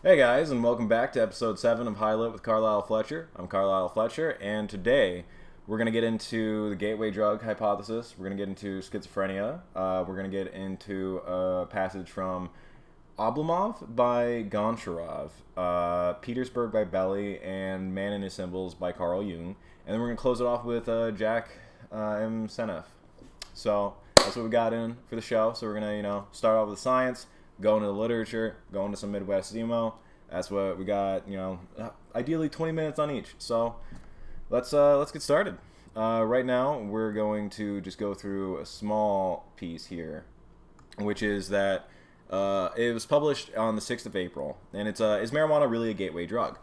Hey guys, and welcome back to episode 7 of High Lit with Karhlyle Fletcher. I'm Karhlyle Fletcher, and today we're going to get into the gateway drug hypothesis. We're going to get into schizophrenia. We're going to get into a passage from Oblomov by Gonchorav, Petersburg by Bely, and Man and His Symbols by Carl Jung. And then we're going to close it off with Jack M Sneff. So that's what we got in for the show. So we're going to, start off with science, go into the literature, go into some Midwest emo. That's what we got, ideally 20 minutes on each. So let's get started. Right now, we're going to just go through a small piece here, which is that it was published on the 6th of April, and it's is marijuana really a gateway drug?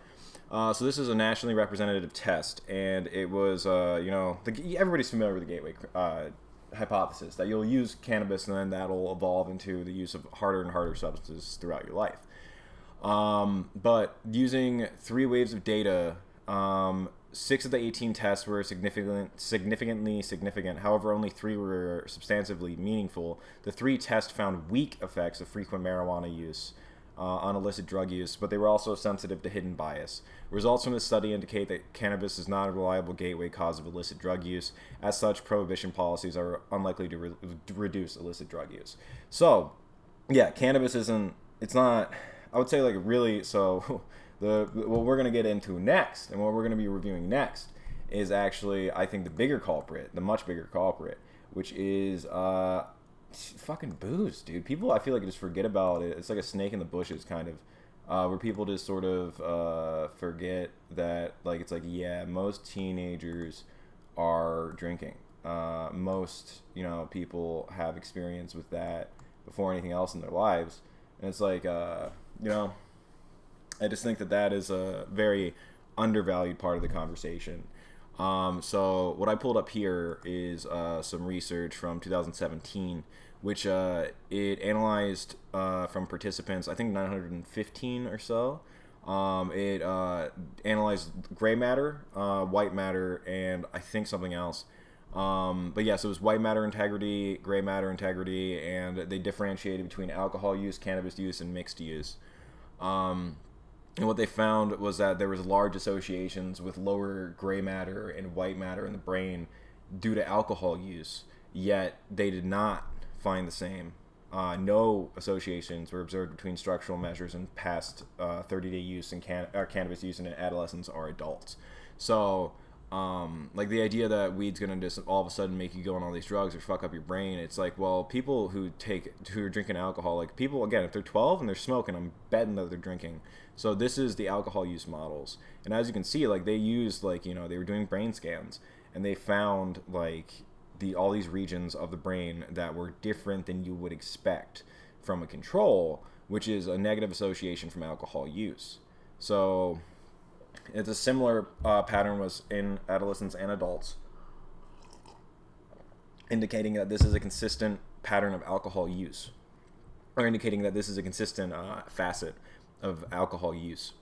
So this is a nationally representative test, and it was, everybody's familiar with the gateway hypothesis, that you'll use cannabis and then that'll evolve into the use of harder and harder substances throughout your life. But using 3 waves of data, 6 of the 18 tests were significantly significant. However, only 3 were substantively meaningful. The 3 tests found weak effects of frequent marijuana use on illicit drug use, but they were also sensitive to hidden bias. Results from this study indicate that cannabis is not a reliable gateway cause of illicit drug use. As such, prohibition policies are unlikely to reduce illicit drug use. So, yeah, cannabis isn't, it's not, I would say, like, really, so what we're going to get into next and what we're going to be reviewing next is actually, I think, the bigger culprit, the much bigger culprit, which is fucking booze, dude. People, I feel like, just forget about it. It's like a snake in the bushes, kind of, where people just sort of forget that, like, it's like, yeah, most teenagers are drinking. Most, people have experience with that before anything else in their lives. And it's like, I just think that is a very undervalued part of the conversation. So what I pulled up here is some research from 2017, which it analyzed from participants, I think 915 or so. It analyzed gray matter, white matter, and I think something else. But yes, it was white matter integrity, gray matter integrity, and they differentiated between alcohol use, cannabis use, and mixed use. And what they found was that there was large associations with lower gray matter and white matter in the brain due to alcohol use, yet they did not find the same. No associations were observed between structural measures and past 30-day use in cannabis use in adolescents or adults. So, like, the idea that weed's gonna just all of a sudden make you go on all these drugs or fuck up your brain, it's like, well, people who are drinking alcohol, like, people, again, if they're 12 and they're smoking, I'm betting that they're drinking. So this is the alcohol use models, and as you can see, like, they used, like, they were doing brain scans, and they found, like, all these regions of the brain that were different than you would expect from a control, which is a negative association from alcohol use. So it's a similar pattern was in adolescents and adults, indicating that this is a consistent pattern of alcohol use, or indicating that this is a consistent facet of alcohol use.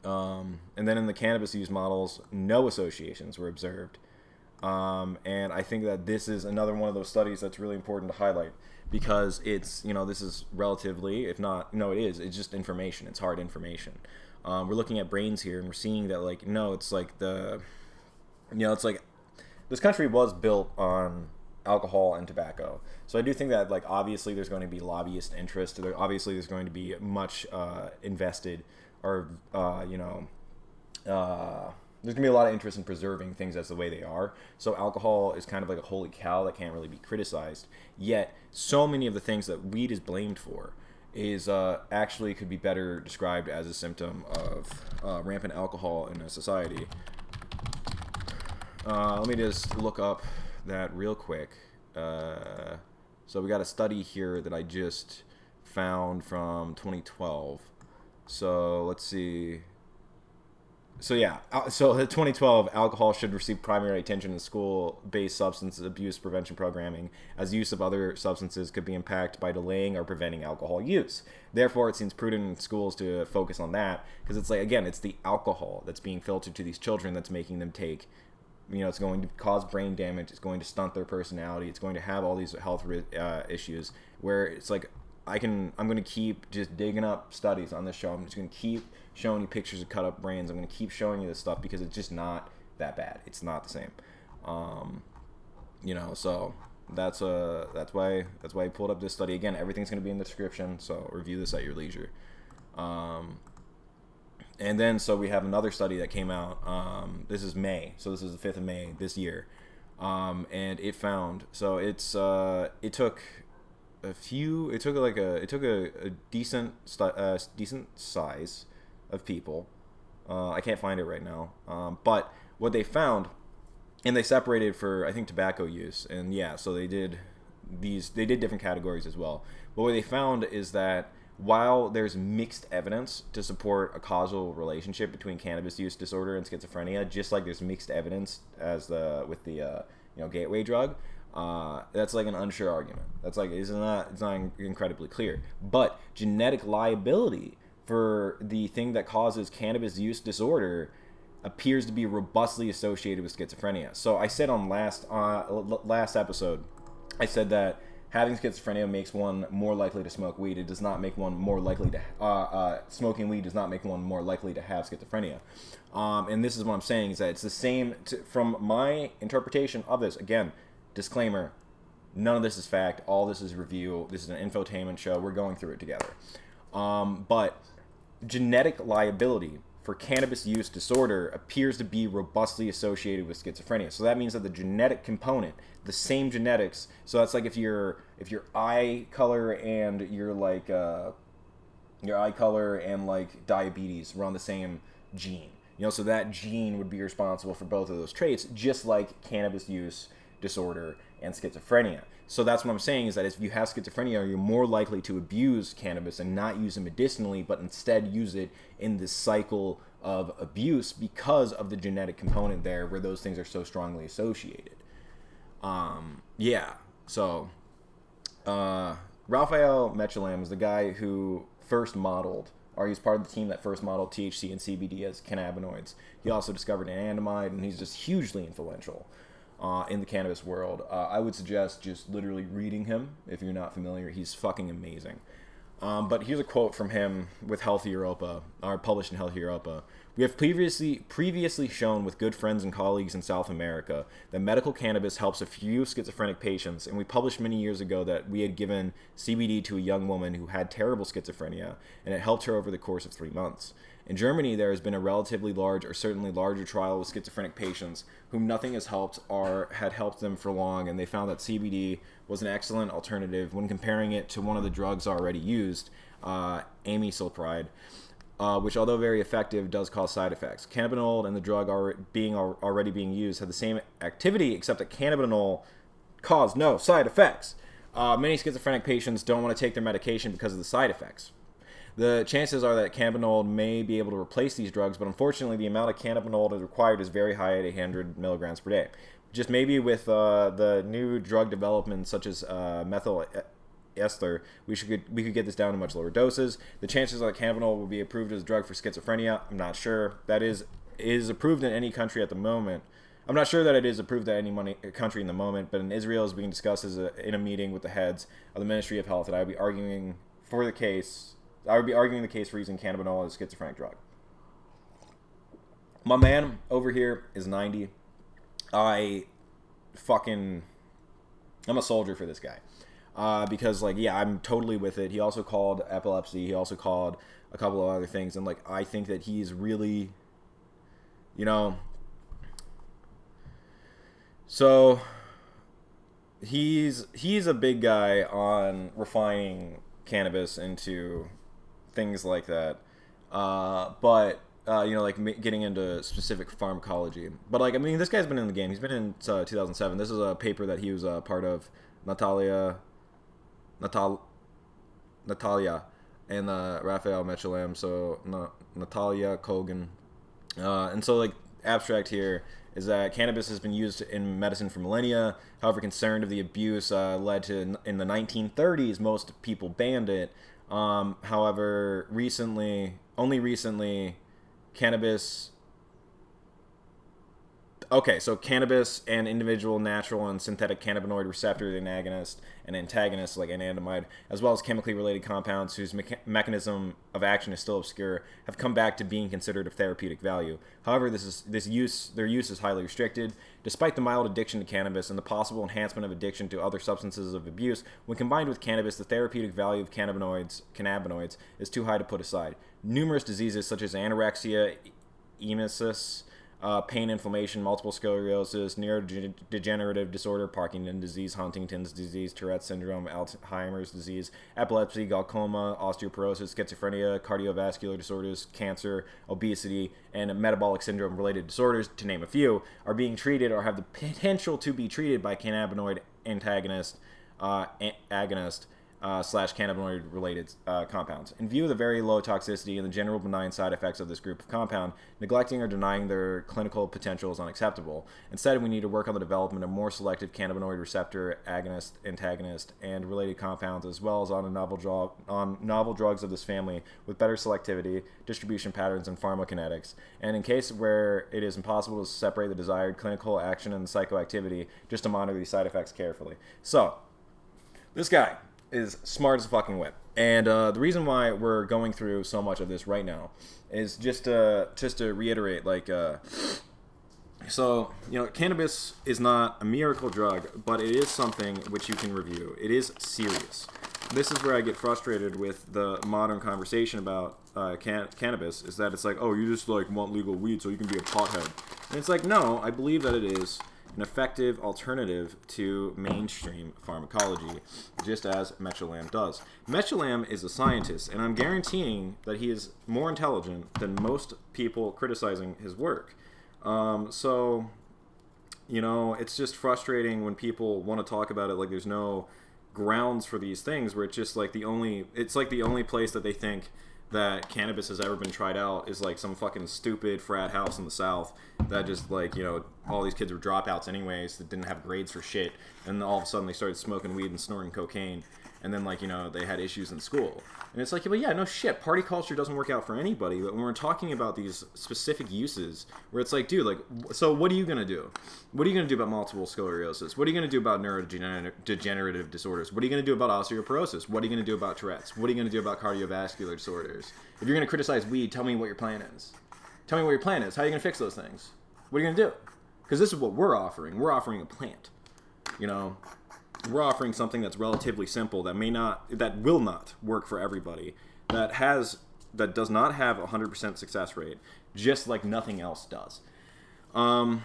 And then in the cannabis use models, no associations were observed. And I think that this is another one of those studies that's really important to highlight, because it's, this is relatively, if not, no, it's just information. It's hard information. We're looking at brains here, and we're seeing that, like, no, it's like it's like this country was built on alcohol and tobacco. So I do think that, like, obviously there's going to be lobbyist interest. Obviously there's going to be much invested, or there's going to be a lot of interest in preserving things as the way they are. So alcohol is kind of like a holy cow that can't really be criticized. Yet so many of the things that weed is blamed for is actually could be better described as a symptom of rampant alcohol in a society. Let me just look up that real quick. So we got a study here that I just found from 2012. So let's see. So yeah, so the 2012, alcohol should receive primary attention in school-based substance abuse prevention programming, as use of other substances could be impacted by delaying or preventing alcohol use. Therefore, it seems prudent in schools to focus on that, because it's like, again, it's the alcohol that's being filtered to these children that's making them take, it's going to cause brain damage, it's going to stunt their personality, it's going to have all these health issues, where it's like, I'm going to keep just digging up studies on this show. I'm just going to keep showing you pictures of cut up brains. I'm going to keep showing you this stuff because it's just not that bad. It's not the same. So that's why I pulled up this study. Again, everything's going to be in the description, so review this at your leisure. And then, so we have another study that came out. This is May, so this is the 5th of May this year. And it found, so it took a decent size of people. I can't find it right now. But what they found, and they separated for, I think, tobacco use. And yeah, so they did different categories as well. But what they found is that while there's mixed evidence to support a causal relationship between cannabis use disorder and schizophrenia, just like there's mixed evidence with the gateway drug, that's like an unsure argument. That's like it's not incredibly clear. But genetic liability for the thing that causes cannabis use disorder appears to be robustly associated with schizophrenia. So I said on last episode, I said that having schizophrenia makes one more likely to smoke weed. It does not make one more likely to smoking weed does not make one more likely to have schizophrenia. And this is what I'm saying, is that it's the same from my interpretation of this. Again, disclaimer, none of this is fact. All this is review. This is an infotainment show. We're going through it together. But genetic liability for cannabis use disorder appears to be robustly associated with schizophrenia. So that means that the genetic component, the same genetics, so that's like if your eye color and your eye color and like diabetes run the same gene. So that gene would be responsible for both of those traits, just like cannabis use disorder and schizophrenia. So that's what I'm saying, is that if you have schizophrenia, you're more likely to abuse cannabis and not use it medicinally, but instead use it in this cycle of abuse because of the genetic component there, where those things are so strongly associated. So Raphael Mechoulam is the guy who first modeled, or he's part of the team that first modeled THC and CBD as cannabinoids. He also discovered anandamide, and he's just hugely influential in the cannabis world. I would suggest just literally reading him if you're not familiar. He's fucking amazing. But here's a quote from him with Healthy Europa, or published in Healthy Europa. We have previously shown with good friends and colleagues in South America that medical cannabis helps a few schizophrenic patients, and we published many years ago that we had given CBD to a young woman who had terrible schizophrenia, and it helped her over the course of 3 months. In Germany, there has been a relatively large, or certainly larger, trial with schizophrenic patients whom nothing has helped or had helped them for long, and they found that CBD was an excellent alternative when comparing it to one of the drugs already used, amisulpride, which, although very effective, does cause side effects. Cannabinol and the drug already being used had the same activity, except that cannabinol caused no side effects. Many schizophrenic patients don't want to take their medication because of the side effects. The chances are that cannabinol may be able to replace these drugs, but unfortunately the amount of cannabinol that is required is very high at 800 milligrams per day. Just maybe with the new drug development such as methyl ester, we could get this down to much lower doses. The chances that cannabinol will be approved as a drug for schizophrenia, I'm not sure. That is approved in any country at the moment. I'm not sure that it is approved at any country in the moment, but in Israel is being discussed in a meeting with the heads of the Ministry of Health, and I would be arguing the case for using cannabinol as a schizophrenic drug. My man over here is 90. I'm a soldier for this guy. Because I'm totally with it. He also called epilepsy. He also called a couple of other things. And I think that he's really, so he's a big guy on refining cannabis into things like that. Getting into specific pharmacology. But this guy's been in the game. He's been in 2007. This is a paper that he was a part of. Natalia and Raphael Mechoulam, so Natalia Kogan. And so abstract here is that cannabis has been used in medicine for millennia. However, concern of the abuse led to, in the 1930s, most people banned it. However, only recently, cannabis Okay, so cannabis and individual natural and synthetic cannabinoid receptor agonist and antagonist like anandamide, as well as chemically related compounds whose mechanism of action is still obscure, have come back to being considered of therapeutic value. However, their use is highly restricted. Despite the mild addiction to cannabis and the possible enhancement of addiction to other substances of abuse, when combined with cannabis, the therapeutic value of cannabinoids is too high to put aside. Numerous diseases such as anorexia, emesis, pain, inflammation, multiple sclerosis, neurodegenerative disorder, Parkinson's disease, Huntington's disease, Tourette's syndrome, Alzheimer's disease, epilepsy, glaucoma, osteoporosis, schizophrenia, cardiovascular disorders, cancer, obesity, and metabolic syndrome-related disorders, to name a few, are being treated or have the potential to be treated by cannabinoid agonist slash cannabinoid-related compounds. In view of the very low toxicity and the general benign side effects of this group of compound, neglecting or denying their clinical potential is unacceptable. Instead, we need to work on the development of more selective cannabinoid receptor agonist, antagonist, and related compounds, as well as on novel drugs of this family with better selectivity, distribution patterns, and pharmacokinetics. And in case where it is impossible to separate the desired clinical action and the psychoactivity, just to monitor these side effects carefully. So, this guy is smart as a fucking whip. And the reason why we're going through so much of this right now is just to reiterate, so, cannabis is not a miracle drug, but it is something which you can review. It is serious. This is where I get frustrated with the modern conversation about cannabis, is that it's like, oh, you just want legal weed so you can be a pothead. And it's like, no, I believe that it is an effective alternative to mainstream pharmacology, just as Mechoulam does. Mechoulam is a scientist, and I'm guaranteeing that he is more intelligent than most people criticizing his work. So, it's just frustrating when people want to talk about it like there's no grounds for these things, where it's just the only place that they think that cannabis has ever been tried out is some fucking stupid frat house in the South that just all these kids were dropouts anyways that didn't have grades for shit, and then all of a sudden they started smoking weed and snorting cocaine, and then they had issues in school. And it's well, yeah, no shit, party culture doesn't work out for anybody, but when we're talking about these specific uses where it's dude, so what are you gonna do? What are you gonna do about multiple sclerosis? What are you gonna do about neurodegenerative disorders? What are you gonna do about osteoporosis? What are you gonna do about Tourette's? What are you gonna do about cardiovascular disorders? If you're gonna criticize weed, tell me what your plan is. Tell me what your plan is. How are you gonna fix those things? What are you gonna do? Because this is what we're offering. We're offering a plant. We're offering something that's relatively simple, that will not work for everybody, that does not have a 100% success rate, just like nothing else does. And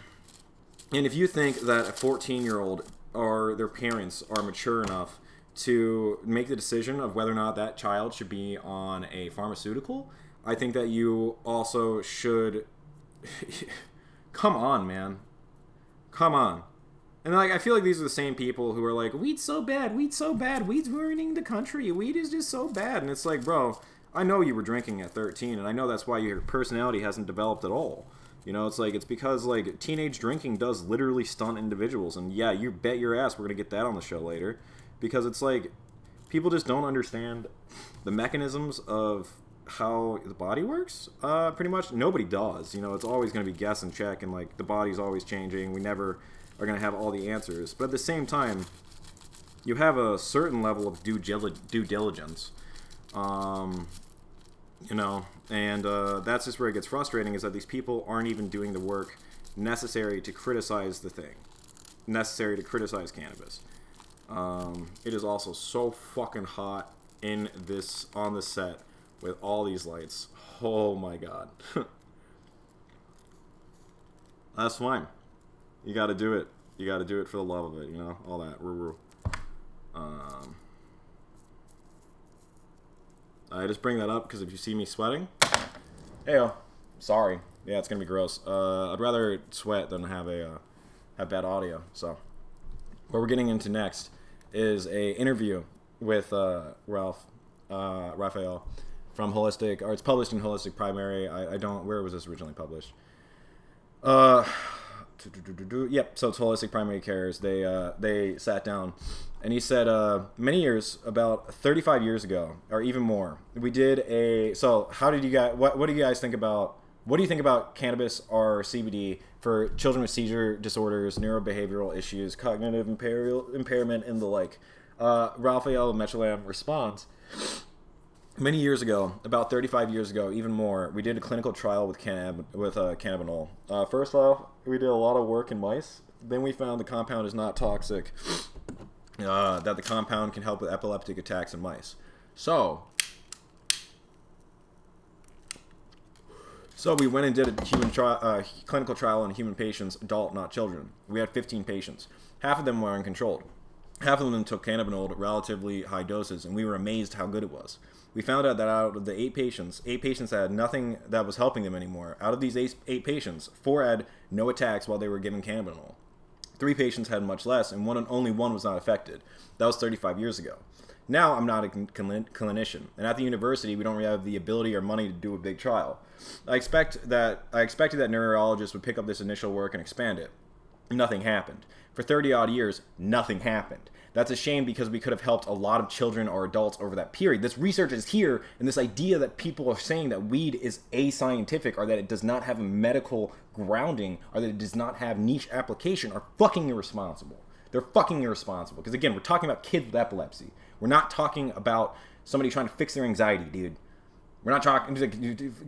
if you think that a 14-year-old or their parents are mature enough to make the decision of whether or not that child should be on a pharmaceutical, I think that you also should... Come on, man. Come on. And I feel like these are the same people who are like, weed's so bad, weed's ruining the country, weed is just so bad. And it's bro, I know you were drinking at 13, and I know that's why your personality hasn't developed at all. It's because teenage drinking does literally stunt individuals. And yeah, you bet your ass we're gonna get that on the show later, because it's people just don't understand the mechanisms of how the body works. Pretty much nobody does. It's always gonna be guess and check, and the body's always changing. We never are going to have all the answers. But at the same time, you have a certain level of due diligence. And that's just where it gets frustrating, is that these people aren't even doing the work necessary to criticize the thing. Necessary to criticize cannabis. It is also so fucking hot on this set with all these lights. Oh my god. That's fine. You got to do it. You got to do it for the love of it, all that. I just bring that up because if you see me sweating, heyo, sorry. Yeah, it's gonna be gross. I'd rather sweat than have bad audio. So, what we're getting into next is a interview with Raphael from Holistic, or it's published in Holistic Primary. Where was this originally published? Yep, so it's Holistic Primary Cares. They sat down, and he said many years, about 35 years ago, or even more, we did so how did you guys, what do you guys think about What do you think about cannabis or CBD for children with seizure disorders, neurobehavioral issues, cognitive impairment, and the like? Raphael Mechoulam responds, many years ago, about 35 years ago, even more, we did a clinical trial with cannabinol. First off, we did a lot of work in mice. Then we found the compound is not toxic, that the compound can help with epileptic attacks in mice. So we went and did a clinical trial on human patients, adult, not children. We had 15 patients. Half of them were uncontrolled. Half of them took cannabinol at relatively high doses, and we were amazed how good it was. We found out that out of the 8 patients had nothing that was helping them anymore. Out of these 8 patients, 4 had no attacks while they were given cannabinol. 3 patients had much less, and only one was not affected. That was 35 years ago. Now I'm not a clinician, and at the university we don't really have the ability or money to do a big trial. I expected that neurologists would pick up this initial work and expand it. Nothing happened. For 30 odd years, nothing happened. That's a shame because we could have helped a lot of children or adults over that period. This research is here, and this idea that people are saying that weed is ascientific or that it does not have a medical grounding or that it does not have niche application are fucking irresponsible. They're fucking irresponsible. Because again, we're talking about kids with epilepsy. We're not talking about somebody trying to fix their anxiety, dude. We're not talking...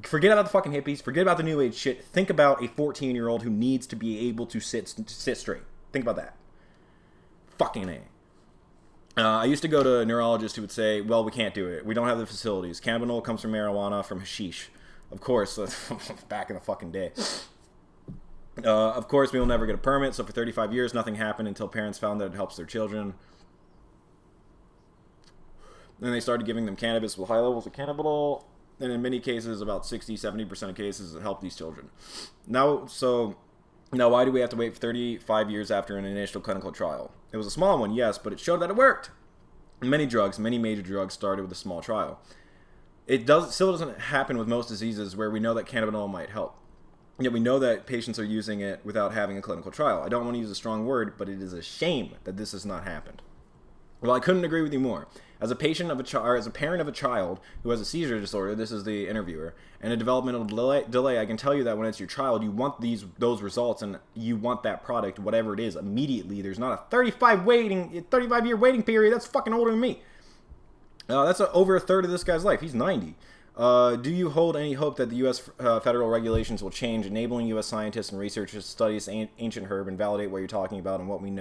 Forget about the fucking hippies. Forget about the new age shit. Think about a 14-year-old who needs to be able to sit straight. Think about that. Fucking A. I used to go to a neurologist who would say, well, we can't do it. We don't have the facilities. Cannabinol comes from marijuana, from hashish. Of course, back in the fucking day. Of course, we will never get a permit, so for 35 years, nothing happened until parents found that it helps their children. Then they started giving them cannabis with high levels of cannabinol, and in many cases, about 60-70% of cases, it helped these children. Now, why do we have to wait for 35 years after an initial clinical trial? It was a small one, yes, but it showed that it worked. Many major drugs started with a small trial. It still doesn't happen with most diseases where we know that cannabinol might help. Yet we know that patients are using it without having a clinical trial. I don't want to use a strong word, but it is a shame that this has not happened. Well, I couldn't agree with you more. As a parent of a child who has a seizure disorder, this is the interviewer, and a developmental delay, I can tell you that when it's your child, you want those results and you want that product, whatever it is, immediately. There's not a 35-year waiting period. That's fucking older than me. That's over a third of this guy's life. He's 90. Do you hold any hope that the U.S. Federal regulations will change, enabling U.S. scientists and researchers to study this ancient herb and validate what you're talking about and what we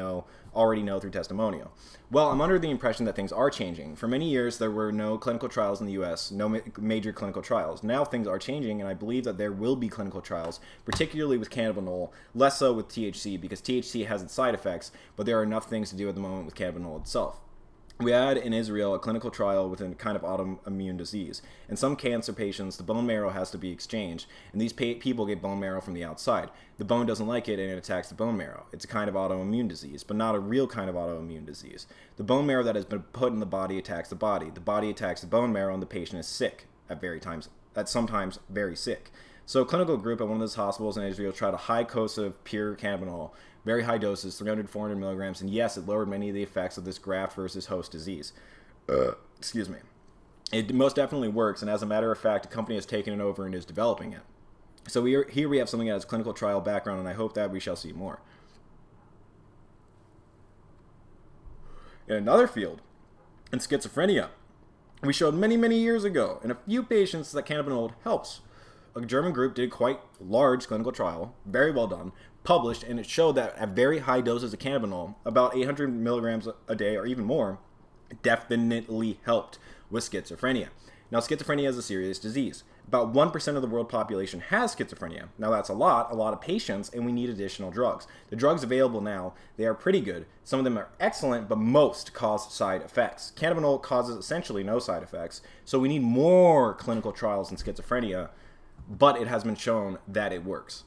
already know through testimonial? Well, I'm under the impression that things are changing. For many years, there were no clinical trials in the U.S., no major clinical trials. Now things are changing, and I believe that there will be clinical trials, particularly with cannabinol, less so with THC, because THC has its side effects, but there are enough things to do at the moment with cannabinol itself. We had in Israel a clinical trial with a kind of autoimmune disease. In some cancer patients, the bone marrow has to be exchanged, and these people get bone marrow from the outside. The bone doesn't like it, and it attacks the bone marrow. It's a kind of autoimmune disease, but not a real kind of autoimmune disease. The bone marrow that has been put in the body attacks the body. The body attacks the bone marrow, and the patient is sick sometimes very sick. So a clinical group at one of those hospitals in Israel tried a high dose of pure cannabinol, very high doses, 300, 400 milligrams, and yes, it lowered many of the effects of this graft versus host disease. Excuse me. It most definitely works, and as a matter of fact, a company has taken it over and is developing it. So here we have something that has clinical trial background, and I hope that we shall see more. In another field, in schizophrenia, we showed many years ago in a few patients that cannabinol helps. A German group did quite large clinical trial, very well done, published, and it showed that at very high doses of cannabinol, about 800 milligrams a day or even more, definitely helped with schizophrenia. Now, schizophrenia is a serious disease. About 1% of the world population has schizophrenia. Now, that's a lot of patients, and we need additional drugs. The drugs available now, they are pretty good. Some of them are excellent, but most cause side effects. Cannabinol causes essentially no side effects, so we need more clinical trials in schizophrenia, but it has been shown that it works.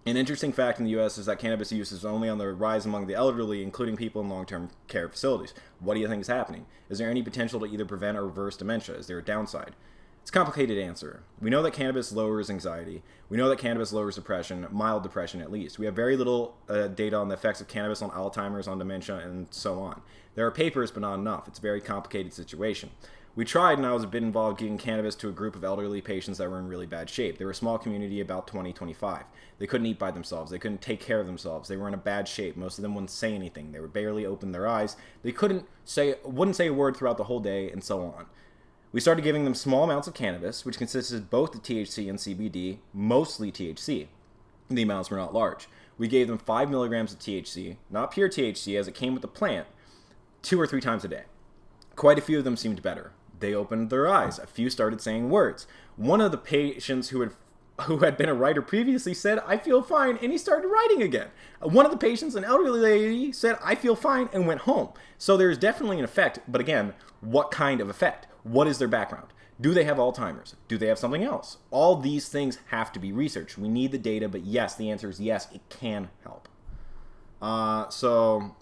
An interesting fact in the U.S. is that cannabis use is only on the rise among the elderly, including people in long-term care facilities. What do you think is happening? Is there any potential to either prevent or reverse dementia? Is there a downside? It's a complicated answer. We know that cannabis lowers anxiety. We know that cannabis lowers depression, mild depression at least. We have very little data on the effects of cannabis on Alzheimer's, on dementia, and so on. There are papers, but not enough. It's a very complicated situation. We tried, and I was a bit involved giving cannabis to a group of elderly patients that were in really bad shape. They were a small community, about 20, 25. They couldn't eat by themselves. They couldn't take care of themselves. They were in a bad shape. Most of them wouldn't say anything. They would barely open their eyes. They wouldn't say a word throughout the whole day, and so on. We started giving them small amounts of cannabis, which consisted both of THC and CBD, mostly THC. The amounts were not large. We gave them 5 milligrams of THC, not pure THC as it came with the plant, 2 or 3 times a day. Quite a few of them seemed better. They opened their eyes. A few started saying words. One of the patients who had been a writer previously said, "I feel fine," and he started writing again. One of the patients, an elderly lady, said, "I feel fine," and went home. So there's definitely an effect, but again, what kind of effect? What is their background? Do they have Alzheimer's? Do they have something else? All these things have to be researched. We need the data, but yes, the answer is yes, it can help. So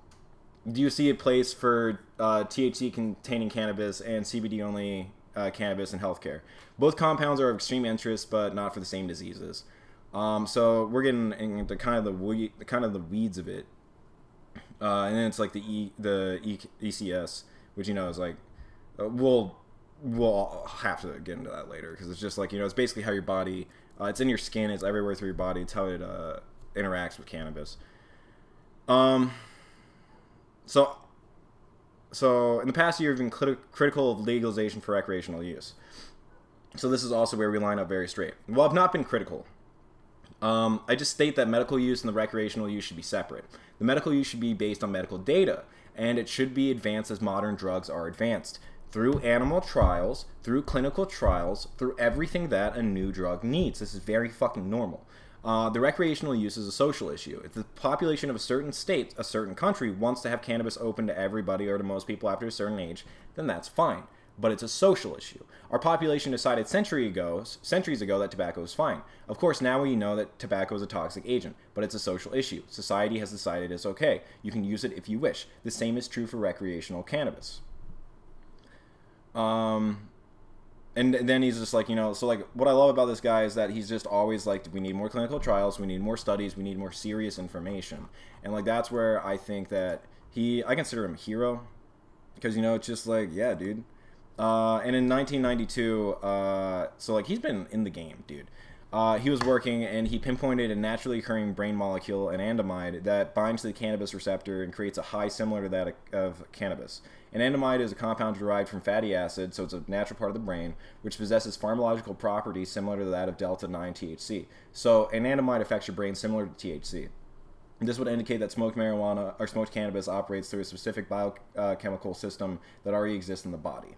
do you see a place for THC-containing cannabis and CBD-only cannabis in healthcare? Both compounds are of extreme interest, but not for the same diseases. So we're getting into kind of the weeds of it, and then it's like the ECS, which is like we'll have to get into that later because it's just like it's basically how your body, it's in your skin, it's everywhere through your body, it's how it interacts with cannabis. So in the past year, we've been critical of legalization for recreational use. So this is also where we line up very straight. Well, I've not been critical. I just state that medical use and the recreational use should be separate. The medical use should be based on medical data, and it should be advanced as modern drugs are advanced. Through animal trials, through clinical trials, through everything that a new drug needs. This is very fucking normal. The recreational use is a social issue. If the population of a certain state, a certain country, wants to have cannabis open to everybody or to most people after a certain age, then that's fine. But it's a social issue. Our population decided centuries ago that tobacco is fine. Of course, now we know that tobacco is a toxic agent, but it's a social issue. Society has decided it's okay. You can use it if you wish. The same is true for recreational cannabis. And then he's just like, so like what I love about this guy is that he's just always like, we need more clinical trials, we need more studies, we need more serious information. And like that's where I think that I consider him a hero because it's just like, yeah, dude. And in 1992, so like he's been in the game, dude. He was working and he pinpointed a naturally occurring brain molecule, an anandamide, that binds to the cannabis receptor and creates a high similar to that of cannabis. An anandamide is a compound derived from fatty acid, so it's a natural part of the brain, which possesses pharmacological properties similar to that of delta-9 THC. So an anandamide affects your brain similar to THC. This would indicate that smoked marijuana or smoked cannabis operates through a specific biochemical system that already exists in the body.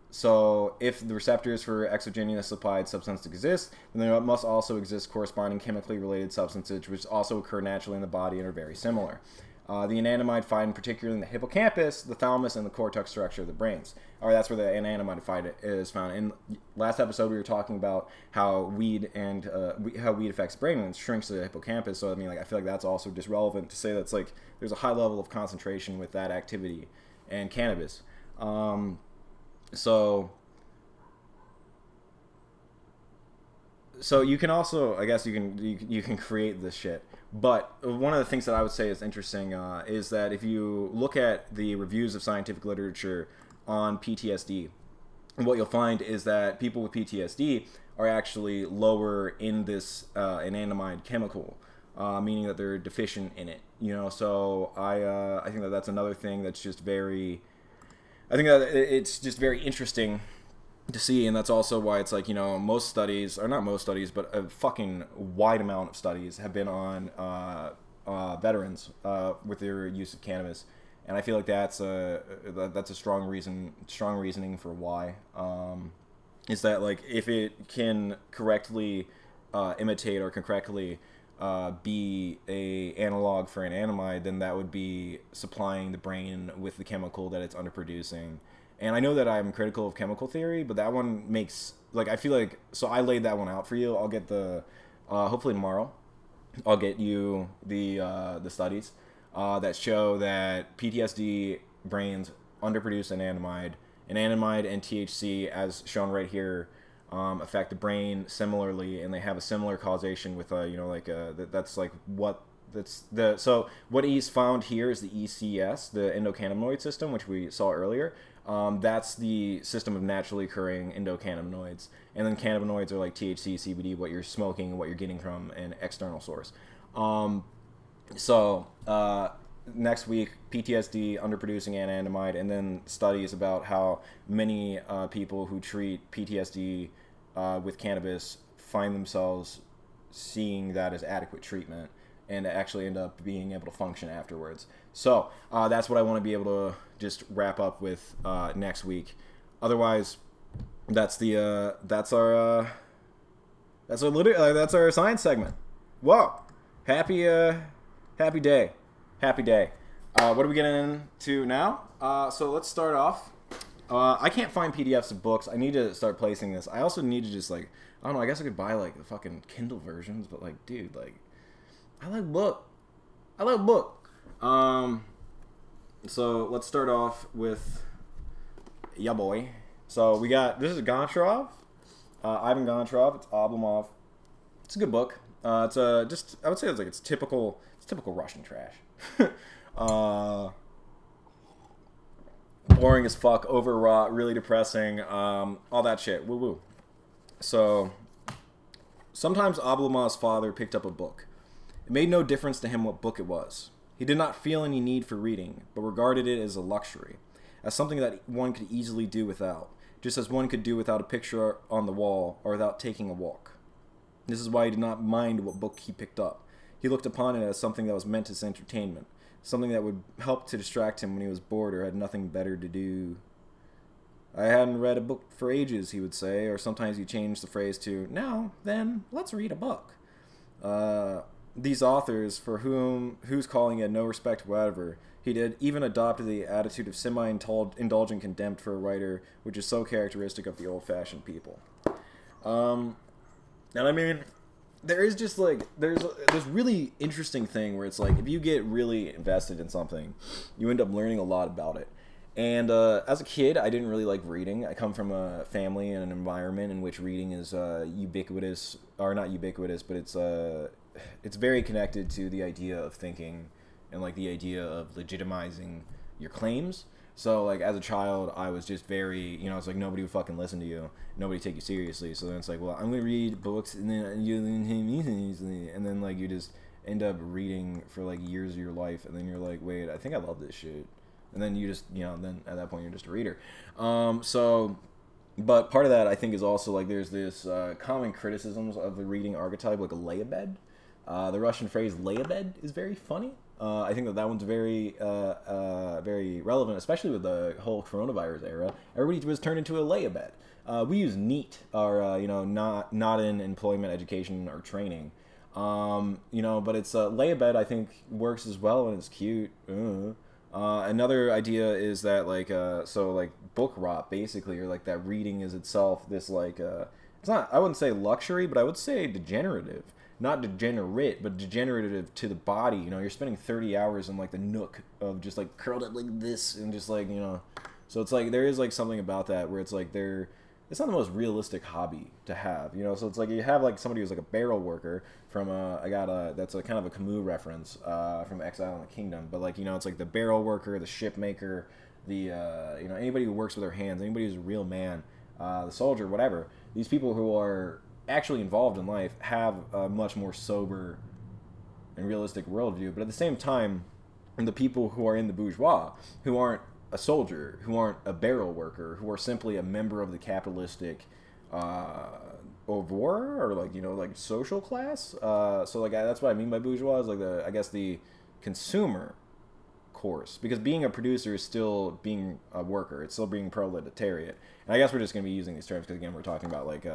So if the receptors for exogenous supplied substance exist, then there must also exist corresponding chemically related substances which also occur naturally in the body and are very similar. The anandamide find particularly in the hippocampus, the thalamus, and the cortex structure of the brains. Or that's where the anandamide is found. In last episode, we were talking about how weed affects the brain and it shrinks the hippocampus. So I mean, like I feel like that's also just relevant to say that's like there's a high level of concentration with that activity and cannabis. So you can also, I guess you can create this shit. But one of the things that I would say is interesting is that if you look at the reviews of scientific literature on PTSD, what you'll find is that people with PTSD are actually lower in this anandamide chemical, meaning that they're deficient in it. So I think that that's another thing that's just very. I think that it's just very interesting to see, and that's also why it's like, most studies, or not most studies, but a fucking wide amount of studies have been on veterans with their use of cannabis, and I feel like that's a strong reasoning for why. Is that like if it can correctly imitate or can correctly be a analog for an anandamide, then that would be supplying the brain with the chemical that it's underproducing. And I know that I'm critical of chemical theory, but that one makes, like, I feel like, so I laid that one out for you. I'll get hopefully tomorrow, I'll get you the studies that show that PTSD brains underproduce anandamide. Anandamide and THC, as shown right here, affect the brain similarly, and they have a similar causation with so what he's found here is the ECS, the endocannabinoid system, which we saw earlier. That's the system of naturally occurring endocannabinoids. And then cannabinoids are like THC, CBD, what you're smoking and what you're getting from an external source. Next week, PTSD, underproducing anandamide, and then studies about how many people who treat PTSD with cannabis find themselves seeing that as adequate treatment and actually end up being able to function afterwards. So that's what I want to be able to just wrap up with next week. Otherwise, that's our science segment. Whoa, happy day. What are we getting into now? So let's start off. I can't find PDFs of books. I need to start placing this. I also need to just like, I don't know, I guess I could buy like the fucking Kindle versions, but like, dude, like, I like book. So let's start off with ya boy. So this is Gonchorav, Ivan Gonchorav. It's Oblomov. It's a good book. I would say it's typical Russian trash. Boring as fuck, overwrought, really depressing, all that shit. Woo woo. So sometimes Oblomov's father picked up a book. It made no difference to him what book it was. He did not feel any need for reading, but regarded it as a luxury, as something that one could easily do without, just as one could do without a picture on the wall or without taking a walk. This is why he did not mind what book he picked up. He looked upon it as something that was meant as entertainment, something that would help to distract him when he was bored or had nothing better to do. I hadn't read a book for ages, he would say, or sometimes he changed the phrase to, now, then, let's read a book. These authors, for whose calling he had no respect whatever, he did even adopted the attitude of semi-indulgent contempt for a writer, which is so characteristic of the old-fashioned people. And I mean, there is just like, there's this really interesting thing where it's like, if you get really invested in something, you end up learning a lot about it. And as a kid, I didn't really like reading. I come from a family and an environment in which reading is ubiquitous, or not ubiquitous, but it's very connected to the idea of thinking and like the idea of legitimizing your claims. So like as a child, I was just very, it's like nobody would fucking listen to you, nobody take you seriously. So then it's like, well, I'm gonna read books, and then like you just end up reading for like years of your life, and then you're like, wait, I think I love this shit. And then you just, then at that point you're just a reader. But part of that I think is also like there's this common criticisms of the reading archetype, like a laybed. The Russian phrase laybed is very funny. I think that one's very relevant, especially with the whole coronavirus era. Everybody was turned into a laybed. We use NEET, or not in employment, education, or training. But it's laybed. I think works as well, and it's cute. Another idea is that like book rot basically, or like that reading is itself this like it's not, I wouldn't say luxury, but I would say degenerative. Not degenerate, but degenerative to the body. You're spending 30 hours in like the nook of just like curled up like this and just like, so it's like there is like something about that where it's like it's not the most realistic hobby to have, so it's like you have like somebody who's like a barrel worker from that's a kind of a Camus reference from Exile in the Kingdom, but like, it's like the barrel worker, the ship maker, the anybody who works with their hands, anybody who's a real man, the soldier, whatever. These people who are actually involved in life have a much more sober and realistic worldview, but at the same time, the people who are in the bourgeois, who aren't a soldier, who aren't a barrel worker, who are simply a member of the capitalistic oeuvre, or like like social class. So like that's what I mean by bourgeois, is like the consumer course, because being a producer is still being a worker. It's still being proletariat. And I guess we're just going to be using these terms because, again, we're talking about like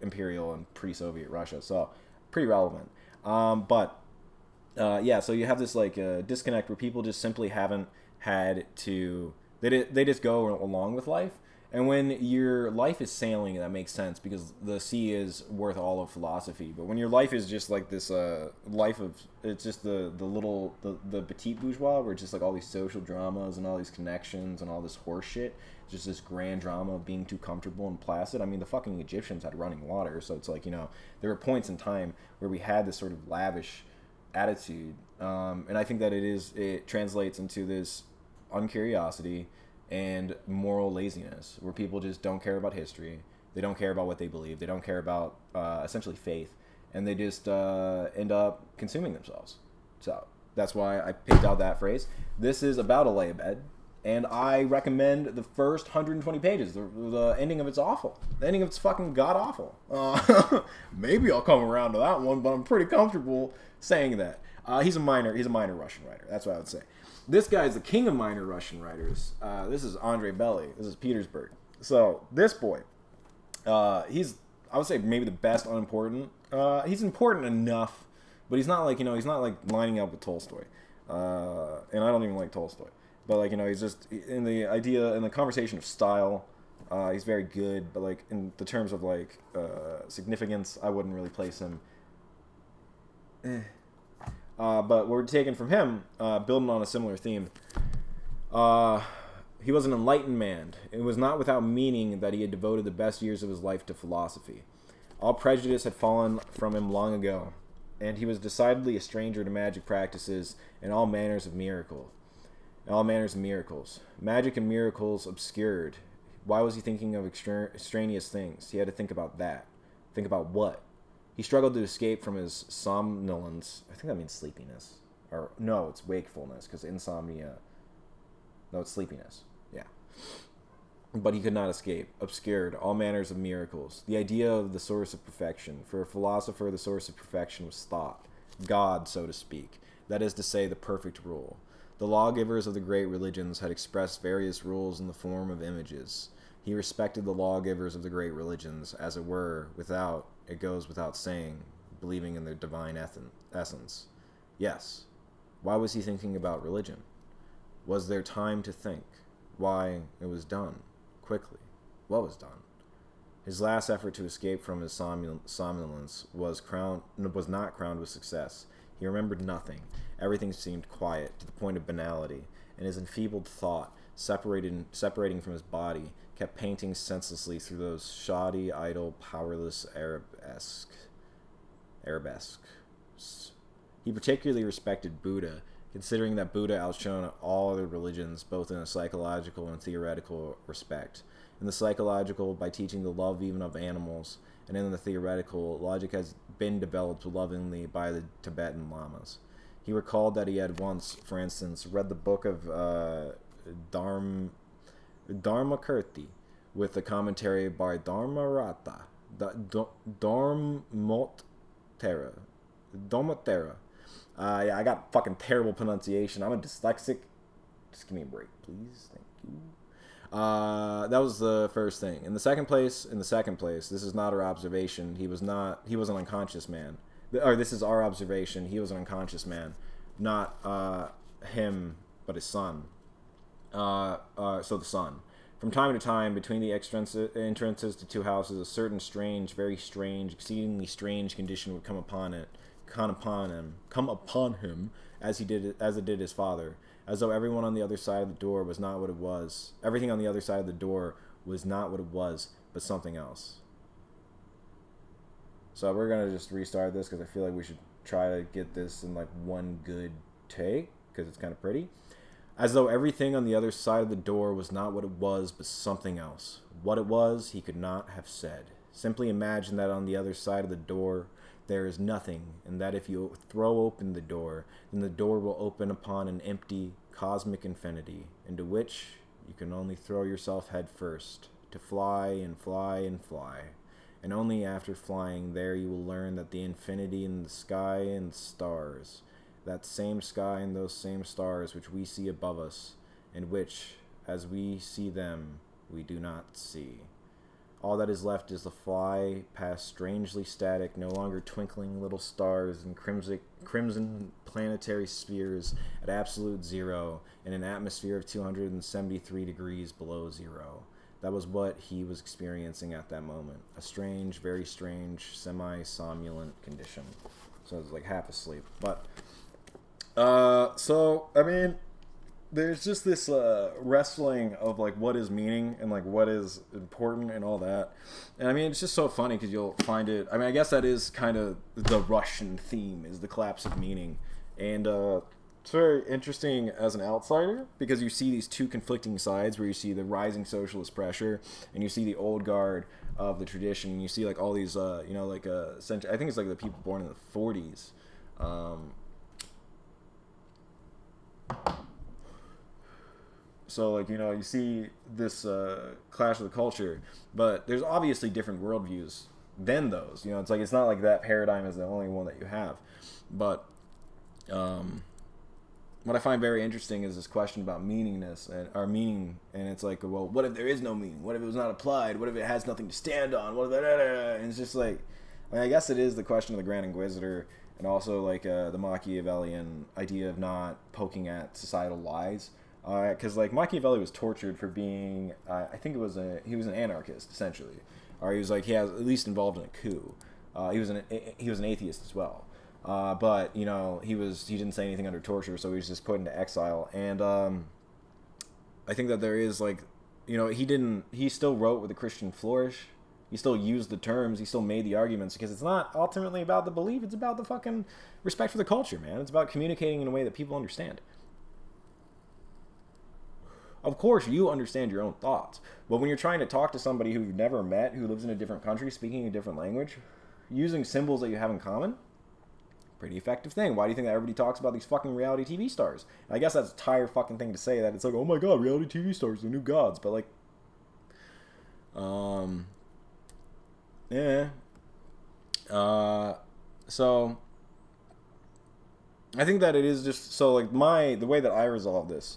imperial and pre-Soviet Russia, so pretty relevant. So you have this like disconnect where people just simply haven't had to, they just go along with life. And when your life is sailing, that makes sense because the sea is worth all of philosophy. But when your life is just like this life of, it's just the petit bourgeois, where it's just like all these social dramas and all these connections and all this horse shit, just this grand drama of being too comfortable and placid. I mean, the fucking Egyptians had running water, so it's like, there were points in time where we had this sort of lavish attitude, and I think that it translates into this uncuriosity and moral laziness, where people just don't care about history. They don't care about what they believe. They don't care about essentially faith, and they just end up consuming themselves. So that's why I picked out that phrase. This is about a laybed, and I recommend the first 120 pages. The ending of it's awful. The ending of it's fucking god awful. Maybe I'll come around to that one, but I'm pretty comfortable saying that. He's a minor Russian writer. That's what I would say. This guy is the king of minor Russian writers. This is Bely. This is Petersburg. So this boy, he's, I would say, maybe the best unimportant. He's important enough, but he's not like, he's not like lining up with Tolstoy. And I don't even like Tolstoy. But like, he's just in the conversation of style. He's very good, but like in the terms of like significance, I wouldn't really place him. But we're taken from him, building on a similar theme. He was an enlightened man. It was not without meaning that he had devoted the best years of his life to philosophy. All prejudice had fallen from him long ago, and he was decidedly a stranger to magic practices and all manners of miracles. Magic and miracles obscured. Why was he thinking of extraneous things? He had to think about that. Think about what? He struggled to escape from his somnolence. I think that means sleepiness. Or, no, it's wakefulness, because insomnia... No, it's sleepiness. Yeah. But he could not escape. Obscured. All manners of miracles. The idea of the source of perfection. For a philosopher, the source of perfection was thought. God, so to speak. That is to say, the perfect rule. The lawgivers of the great religions had expressed various rules in the form of images. He respected the lawgivers of the great religions, as it were, without, it goes without saying, believing in their divine essence. Yes. Why was he thinking about religion? Was there time to think? Why, it was done. Quickly. What was done? His last effort to escape from his somnolence was not crowned with success. He remembered nothing. Everything seemed quiet, to the point of banality, and his enfeebled thought, separating from his body, kept painting senselessly through those shoddy, idle, powerless arabesques. He particularly respected Buddha, considering that Buddha outshone all other religions, both in a psychological and theoretical respect. In the psychological, by teaching the love even of animals, and in the theoretical, logic has been developed lovingly by the Tibetan lamas. He recalled that he had once, for instance, read the book of Dharmakirti with the commentary by Dharmarata, Dharmottara. Yeah, I got fucking terrible pronunciation. I'm a dyslexic. Just give me a break, please. Thank you. That was the first thing. In the second place, this is not our observation. He was an unconscious man. Or this is our observation. He was an unconscious man. Not him, but his son. So the son. From time to time, between the entrances to two houses, a certain strange, very strange, exceedingly strange condition would come upon him, as it did his father, as though everyone on the other side of the door was not what it was. Everything on the other side of the door was not what it was, but something else. So we're gonna just restart this because I feel like we should try to get this in like one good take because it's kind of pretty. As though everything on the other side of the door was not what it was, but something else. What it was, he could not have said. Simply imagine that on the other side of the door there is nothing, and that if you throw open the door, then the door will open upon an empty, cosmic infinity, into which you can only throw yourself head first, to fly and fly and fly. And only after flying there you will learn that the infinity in the sky and the stars, that same sky and those same stars which we see above us, and which, as we see them, we do not see. All that is left is the fly past strangely static, no longer twinkling little stars and crimson planetary spheres at absolute zero in an atmosphere of 273 degrees below zero. That was what he was experiencing at that moment. A strange, very strange, semi-somnolent condition. So it was like half asleep. But, there's just this wrestling of like what is meaning and like what is important and all that. And I mean, it's just so funny because you'll find it. I guess that is kind of the Russian theme, is the collapse of meaning. And it's very interesting as an outsider because you see these two conflicting sides where you see the rising socialist pressure and you see the old guard of the tradition. And you see like all these, I think it's like the people born in the 40s. So like you see this clash of the culture, but there's obviously different worldviews than those. It's like it's not like that paradigm is the only one that you have, but. What I find very interesting is this question about meaningness and our meaning, and it's like, well, what if there is no meaning? What if it was not applied? What if it has nothing to stand on? What if and it's just like, I guess it is the question of the Grand Inquisitor, and also like the Machiavellian idea of not poking at societal lies, because like Machiavelli was tortured for being, I think he was an anarchist essentially, or he was like at least involved in a coup. He was an atheist as well. But he didn't say anything under torture, so he was just put into exile. And I think that there is like, he still wrote with a Christian flourish. He still used the terms. He still made the arguments because it's not ultimately about the belief. It's about the fucking respect for the culture, man. It's about communicating in a way that people understand. Of course, you understand your own thoughts, but when you're trying to talk to somebody who you've never met, who lives in a different country, speaking a different language, using symbols that you have in common. Pretty effective thing. Why do you think that everybody talks about these fucking reality TV stars? And I guess that's a tired fucking thing to say, that it's like, oh my god, reality TV stars, the new gods. But like, yeah. So I think that it is just, so like the way that I resolve this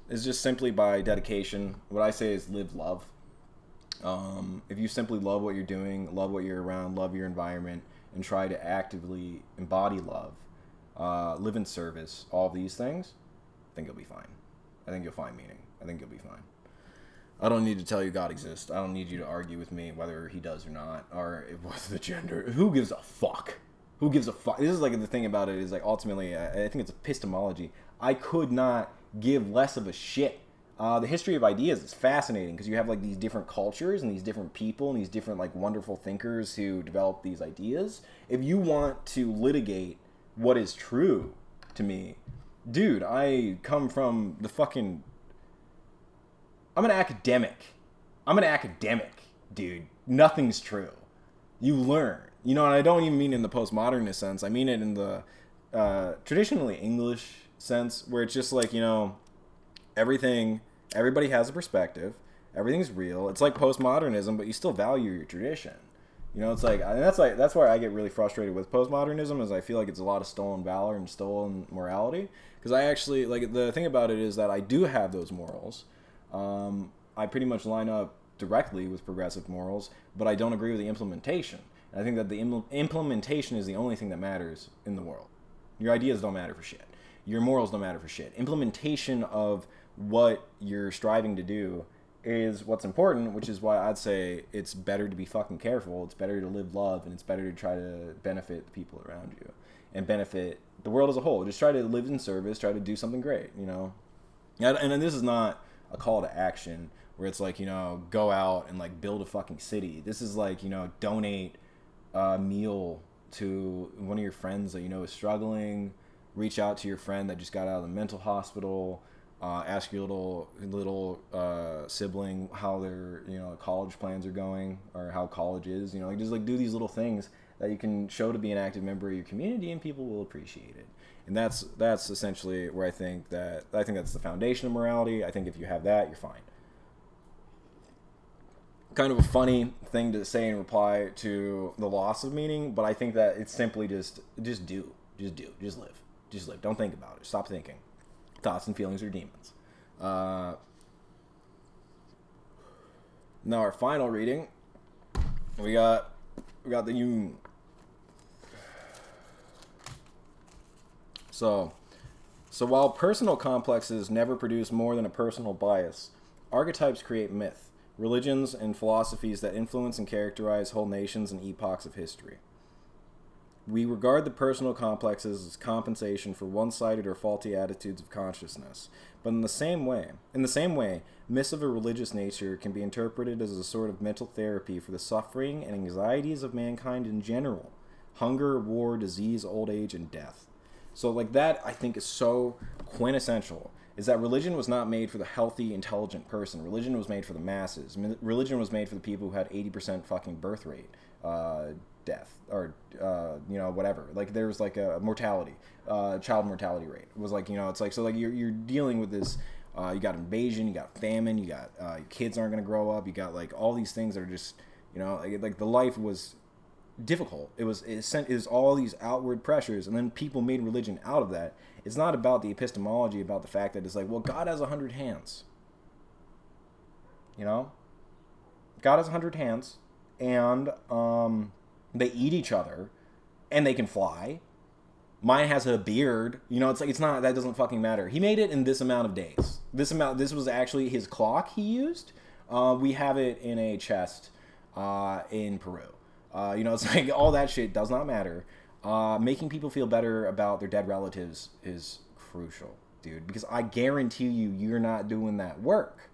is just simply by dedication. What I say is live love. If you simply love what you're doing, love what you're around, love your environment, and try to actively embody love, live in service, all of these things, I think you'll be fine. I think you'll find meaning. I think you'll be fine. I don't need to tell you God exists. I don't need you to argue with me whether he does or not, or what's the gender. Who gives a fuck? Who gives a fuck? This is like the thing about it is like ultimately, I think it's epistemology. I could not give less of a shit. The history of ideas is fascinating because you have like these different cultures and these different people and these different like wonderful thinkers who develop these ideas. If you want to litigate what is true to me, dude, I come from the fucking... I'm an academic, dude. Nothing's true. You learn. And I don't even mean in the postmodernist sense. I mean it in the traditionally English sense where it's just like, everybody has a perspective. Everything's real. It's like postmodernism, but you still value your tradition. It's like, and that's where I get really frustrated with postmodernism, is I feel like it's a lot of stolen valor and stolen morality. Because I actually, like, the thing about it is that I do have those morals. I pretty much line up directly with progressive morals, but I don't agree with the implementation. And I think that the implementation is the only thing that matters in the world. Your ideas don't matter for shit. Your morals don't matter for shit. Implementation of what you're striving to do is what's important, which is why I'd say it's better to be fucking careful. It's better to live love, and it's better to try to benefit the people around you and benefit the world as a whole. Just try to live in service, try to do something great, And this is not a call to action where it's like, go out and like build a fucking city. This is like, donate a meal to one of your friends that is struggling. Reach out to your friend that just got out of the mental hospital. Ask your little sibling how their college plans are going, or how college is. Just like do these little things that you can show to be an active member of your community, and people will appreciate it. And that's essentially where I think that's the foundation of morality. I think if you have that, you're fine. Kind of a funny thing to say in reply to the loss of meaning, but I think that it's simply just live. Don't think about it. Stop thinking. Thoughts and feelings are demons. Now our final reading, we got the Jung. So while personal complexes never produce more than a personal bias, archetypes create myth, religions, and philosophies that influence and characterize whole nations and epochs of history. We regard the personal complexes as compensation for one-sided or faulty attitudes of consciousness. But in the same way, myths of a religious nature can be interpreted as a sort of mental therapy for the suffering and anxieties of mankind in general: hunger, war, disease, old age, and death. So, like, that, I think, is so quintessential, is that religion was not made for the healthy, intelligent person. Religion was made for the masses. Religion was made for the people who had 80% fucking birth rate, death, or, whatever. Like, there was, like, a mortality, child mortality rate. It was, like, it's like, so, like, you're dealing with this, you got invasion, you got famine, you got, your kids aren't going to grow up, you got, like, all these things that are just, like the life was difficult. It was all these outward pressures, and then people made religion out of that. It's not about the epistemology, about the fact that it's like, well, God has 100 hands. God has 100 hands, and they eat each other, and they can fly. Mine has a beard. It's like, it's not, that doesn't fucking matter. He made it in this amount of days. This was actually his clock he used. We have it in a chest in Peru. It's like, all that shit does not matter. Making people feel better about their dead relatives is crucial, dude, because I guarantee you're not doing that work.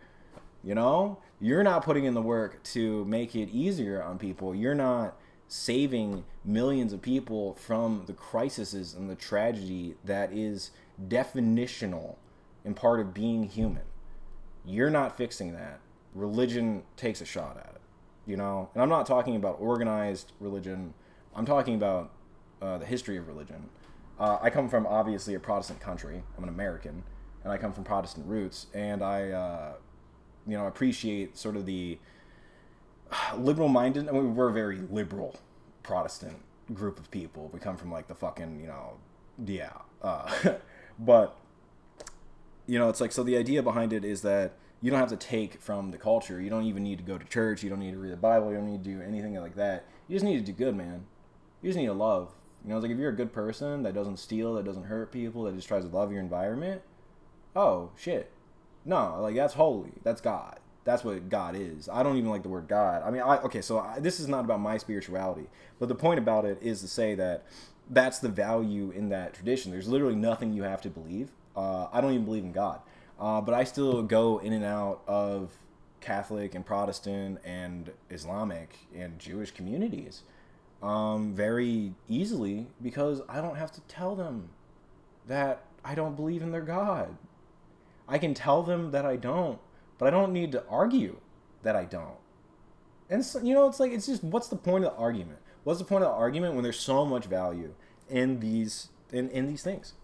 You're not putting in the work to make it easier on people. You're not saving millions of people from the crises and the tragedy that is definitional and part of being human. You're not fixing that. Religion takes a shot at it. And I'm not talking about organized religion. I'm talking about the history of religion. I come from, obviously, a Protestant country. I'm an American, and I come from Protestant roots, and I, appreciate sort of the liberal-minded. I mean, we're a very liberal Protestant group of people. We come from, like, the fucking, but, it's like, so the idea behind it is that you don't have to take from the culture. You don't even need to go to church. You don't need to read the Bible. You don't need to do anything like that. You just need to do good, man. You just need to love. It's like, if you're a good person that doesn't steal, that doesn't hurt people, that just tries to love your environment, oh, shit. No, like, that's holy. That's God. That's what God is. I don't even like the word God. I mean, this is not about my spirituality. But the point about it is to say that that's the value in that tradition. There's literally nothing you have to believe. I don't even believe in God. But I still go in and out of Catholic and Protestant and Islamic and Jewish communities very easily, because I don't have to tell them that I don't believe in their God. I can tell them that I don't, but I don't need to argue that I don't. And so, it's like, it's just, what's the point of the argument? What's the point of the argument when there's so much value in these these things?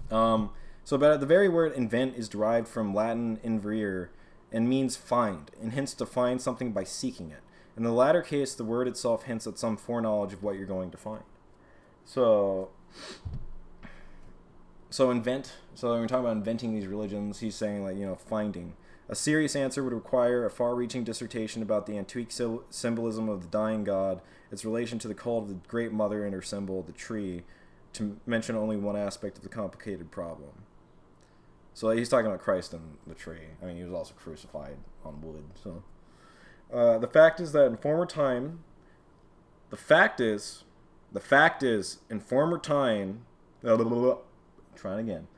So, but the very word invent is derived from Latin inverere and means find, and hints to find something by seeking it. In the latter case, the word itself hints at some foreknowledge of what you're going to find. So invent. So when we're talking about inventing these religions, he's saying, like, finding. A serious answer would require a far-reaching dissertation about the antique symbolism of the dying god, its relation to the cult of the Great Mother and her symbol, the tree, to mention only one aspect of the complicated problem. So he's talking about Christ and the tree. I mean, he was also crucified on wood. So the fact is that in former time, in former time, trying again.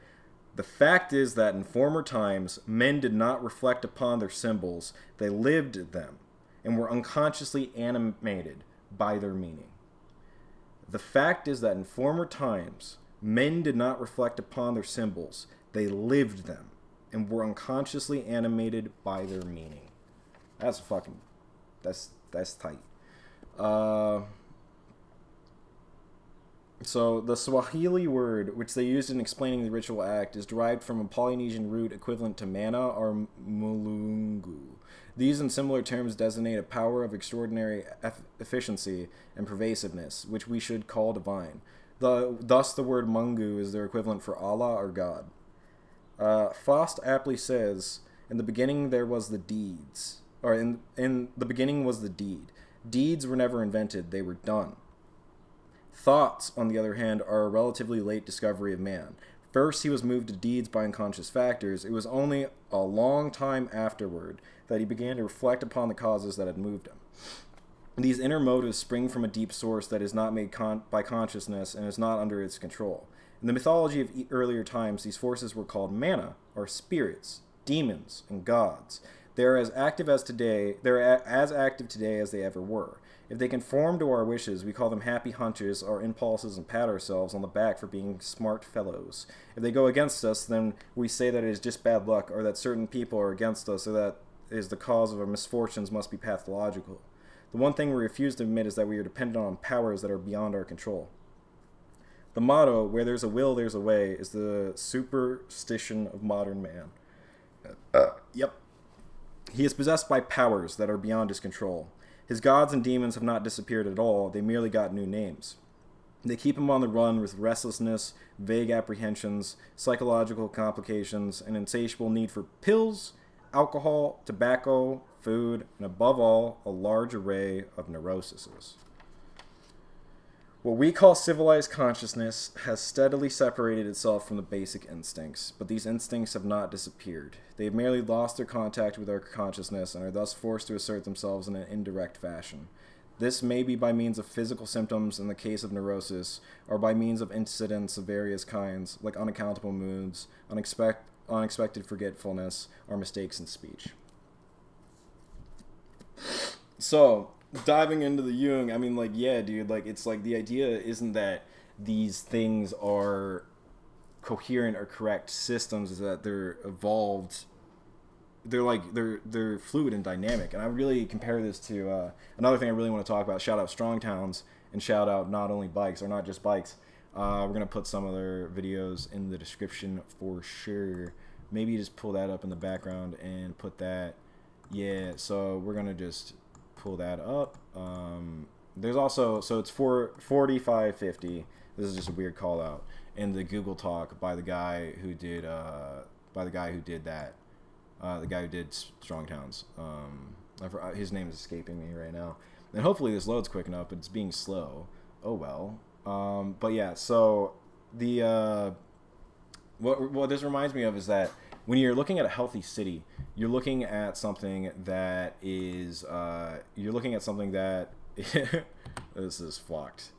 The fact is that in former times, men did not reflect upon their symbols. They lived them and were unconsciously animated by their meaning. The fact is that in former times, men did not reflect upon their symbols. They lived them and were unconsciously animated by their meaning. That's tight. So the Swahili word, which they used in explaining the ritual act, is derived from a Polynesian root equivalent to mana or mulungu. These and similar terms designate a power of extraordinary efficiency and pervasiveness, which we should call divine. Thus the word Mungu is their equivalent for Allah or God. Faust aptly says, in the beginning there was the deeds. Or in the beginning was the deed. Deeds were never invented, they were done. Thoughts, on the other hand, are a relatively late discovery of man. First, he was moved to deeds by unconscious factors. It was only a long time afterward that he began to reflect upon the causes that had moved him. These inner motives spring from a deep source that is not made by consciousness and is not under its control. In the mythology of earlier times, these forces were called mana, or spirits, demons, and gods. They are as active today as they ever were. If they conform to our wishes, we call them happy hunches, our impulses, and pat ourselves on the back for being smart fellows. If they go against us, then we say that it is just bad luck, or that certain people are against us, or that is the cause of our misfortunes must be pathological. The one thing we refuse to admit is that we are dependent on powers that are beyond our control. The motto, where there's a will, there's a way, is the superstition of modern man. Yep. He is possessed by powers that are beyond his control. His gods and demons have not disappeared at all, they merely got new names. They keep him on the run with restlessness, vague apprehensions, psychological complications, an insatiable need for pills, alcohol, tobacco, food, and above all, a large array of neuroses. What we call civilized consciousness has steadily separated itself from the basic instincts, but these instincts have not disappeared. They have merely lost their contact with our consciousness and are thus forced to assert themselves in an indirect fashion. This may be by means of physical symptoms in the case of neurosis, or by means of incidents of various kinds, like unaccountable moods, unexpected forgetfulness, or mistakes in speech. So, diving into the Jung, I mean, like, yeah, dude, like, it's like the idea isn't that these things are coherent or correct systems, is that they're evolved. They're like, they're fluid and dynamic. And I really compare this to another thing I really want to talk about. Shout out Strong Towns and shout out Not Only Bikes, or Not Just Bikes. We're going to put some of their videos in the description for sure. Maybe just pull that up in the background and put that. Yeah, so we're going to just pull that up. There's also, so it's 4550. This is just a weird call out. And the Google talk by the guy who did that. The guy who did Strong Towns. His name is escaping me right now. And hopefully this loads quick enough, but it's being slow. Oh well. But yeah, so the what this reminds me of is that when you're looking at a healthy city, you're looking at something that is this is flocked.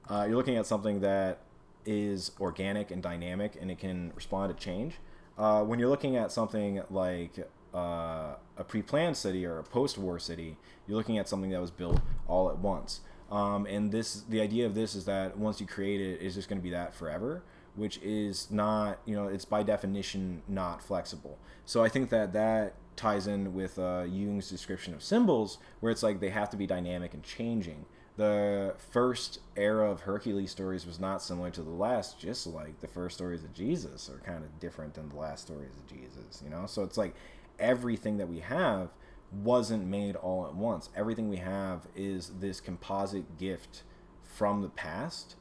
You're looking at something that is organic and dynamic, and it can respond to change. When you're looking at something like a pre-planned city or a post-war city, you're looking at something that was built all at once. And the idea of this is that once you create it, it's just going to be that forever, which is not, it's by definition not flexible. So I think that ties in with Jung's description of symbols, where it's like they have to be dynamic and changing. The first era of Hercules stories was not similar to the last, just like the first stories of Jesus are kind of different than the last stories of Jesus, So it's like everything that we have wasn't made all at once. Everything we have is this composite gift from the past.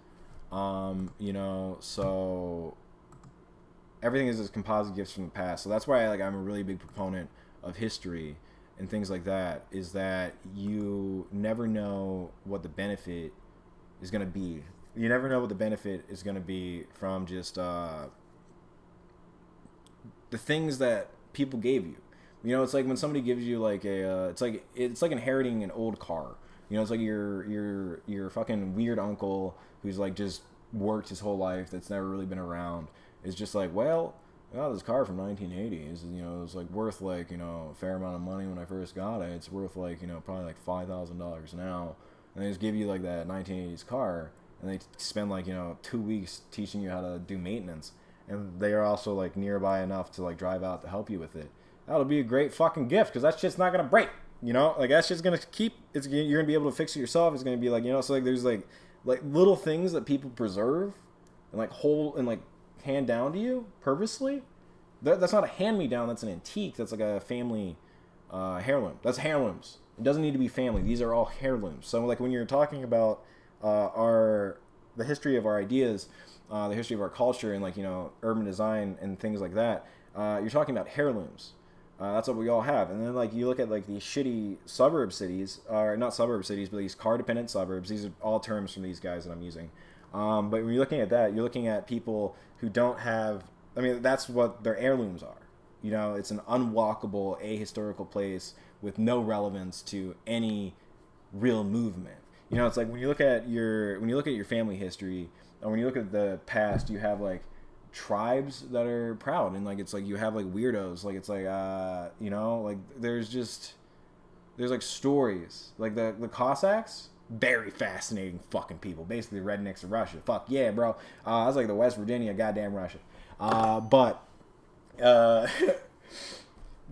So everything is this composite gifts from the past. So that's why I'm a really big proponent of history and things like that, is that you never know what the benefit is going to be. You never know what the benefit is going to be from just the things that people gave you. It's like when somebody gives you like it's like inheriting an old car. It's like your fucking weird uncle who's like just worked his whole life, that's never really been around, is just like, well, I got this car from 1980. It was like worth like, a fair amount of money when I first got it. It's worth like, probably like $5,000 now. And they just give you like that 1980s car, and they spend like, 2 weeks teaching you how to do maintenance. And they are also like nearby enough to like drive out to help you with it. That'll be a great fucking gift, because that shit's not going to break, like that shit's going to keep, you're going to be able to fix it yourself. It's going to be like, so like there's like little things that people preserve and like hold and like hand down to you purposely. That's not a hand-me-down, that's an antique. That's like a family heirloom. That's heirlooms. It doesn't need to be family. These are all heirlooms. So like when you're talking about the history of our ideas, the history of our culture, and like, urban design and things like that, you're talking about heirlooms. That's what we all have. And then like you look at like these shitty suburb cities, or not suburb cities, but these car-dependent suburbs. These are all terms from these guys that I'm using. But when you're looking at that, you're looking at people who don't have, that's what their heirlooms are. It's an unwalkable, ahistorical place with no relevance to any real movement. It's like when you look at your family history, and when you look at the past, you have like tribes that are proud, and like it's like you have like weirdos, like it's like like there's like stories, like the Cossacks. very fascinating fucking people. Basically, rednecks of Russia. Fuck yeah, bro. I was like the West Virginia, goddamn Russia. But so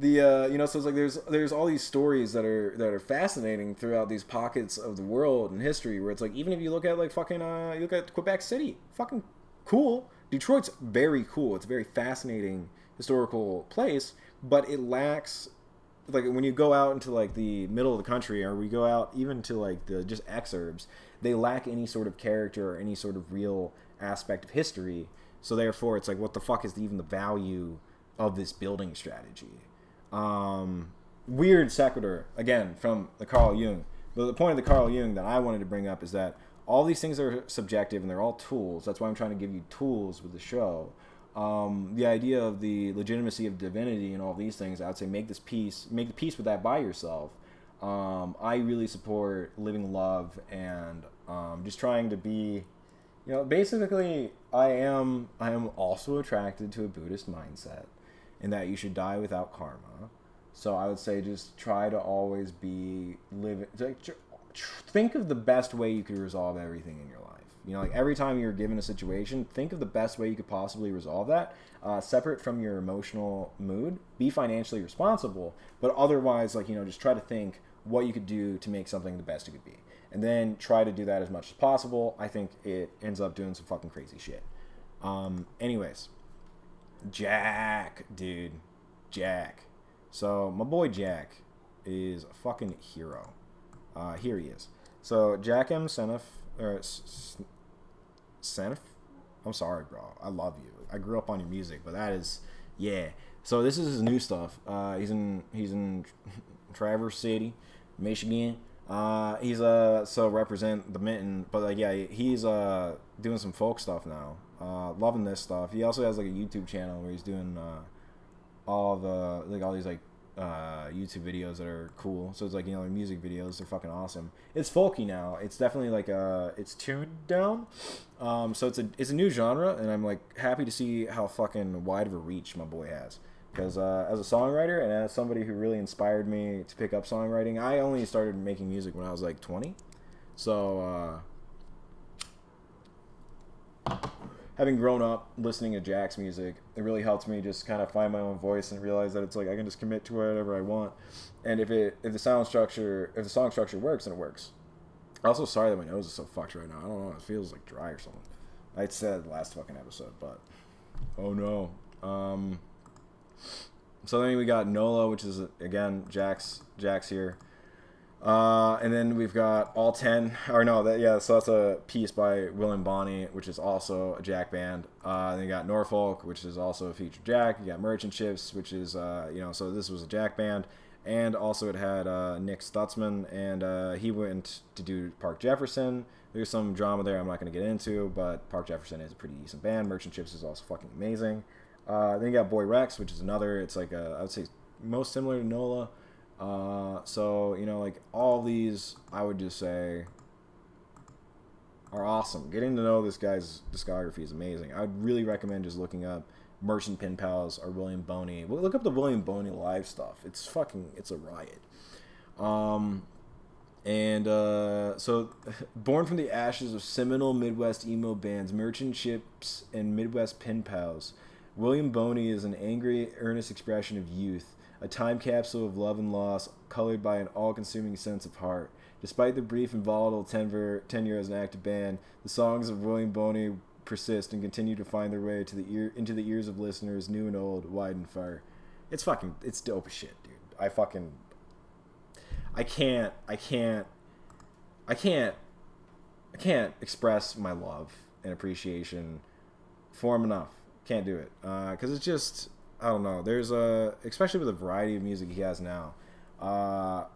it's like there's all these stories that are fascinating throughout these pockets of the world and history, where it's like, even if you look at like fucking you look at Quebec City, fucking cool. Detroit's very cool. It's a very fascinating historical place, but it lacks, like, when you go out into like the middle of the country, or we go out even to like the just exurbs, they lack any sort of character or any sort of real aspect of history. So therefore, it's like, what the fuck is even the value of this building strategy? Weird sequitur again from the Carl Jung, but the point of the Carl Jung that I wanted to bring up is that all these things are subjective and they're all tools. That's why I'm trying to give you tools with the show. The idea of the legitimacy of divinity and all these things, I would say make the peace with that by yourself. I really support living love and just trying to be, basically I am also attracted to a Buddhist mindset, in that you should die without karma. So I would say just try to always be living. Think of the best way you could resolve everything in your life. Like every time you're given a situation, think of the best way you could possibly resolve that, separate from your emotional mood. Be financially responsible, but otherwise, just try to think what you could do to make something the best it could be, and then try to do that as much as possible. I think it ends up doing some fucking crazy shit. Anyways. Jack, dude. Jack. So, my boy Jack is a fucking hero. Here he is. So, Jack M Sneff, or Sneff? I'm sorry, bro. I love you. I grew up on your music, but that is, yeah. So, this is his new stuff. He's in Traverse City, Michigan. He's so represent the Mitten, but he's doing some folk stuff now. Loving this stuff. He also has like a YouTube channel where he's doing all these YouTube videos that are cool. So it's like, music videos, they're fucking awesome. It's folky now. It's definitely like it's tuned down. So it's a new genre, and I'm like happy to see how fucking wide of a reach my boy has. Because as a songwriter and as somebody who really inspired me to pick up songwriting, I only started making music when I was like 20. So having grown up listening to Jack's music, it really helped me just kind of find my own voice and realize that it's like I can just commit to whatever I want. And if the song structure works, then it works. I'm also sorry that my nose is so fucked right now. I don't know. It feels like dry or something. I said last fucking episode, but oh no. So then we got NOLA, which is again Jack's here. And then we've got All 10, so that's a piece by William Bonney, which is also a Jack band. Then you got Norfolk, which is also a featured Jack. You got Merchant Ships, which is, so this was a Jack band. And also it had Nick Stutzman, and he went to do Park Jefferson. There's some drama there I'm not going to get into, but Park Jefferson is a pretty decent band. Merchant Ships is also fucking amazing. Then you got Boy Rex, which is another, it's like I would say most similar to NOLA. All these, I would just say, are awesome. Getting to know this guy's discography is amazing. I would really recommend just looking up Merchant Pen Pals or William Boney. Look up the William Boney live stuff. It's a riot. So born from the ashes of seminal Midwest emo bands Merchant Ships and Midwest Pen Pals, William Boney is an angry, earnest expression of youth, a time capsule of love and loss, colored by an all-consuming sense of heart. Despite the brief and volatile tenure as an active band, the songs of William Boney persist and continue to find their way to into the ears of listeners, new and old, wide and far. It's dope as shit, dude. I can't express my love and appreciation for him enough. Can't do it. Because it's just, I don't know. There's especially with the variety of music he has now.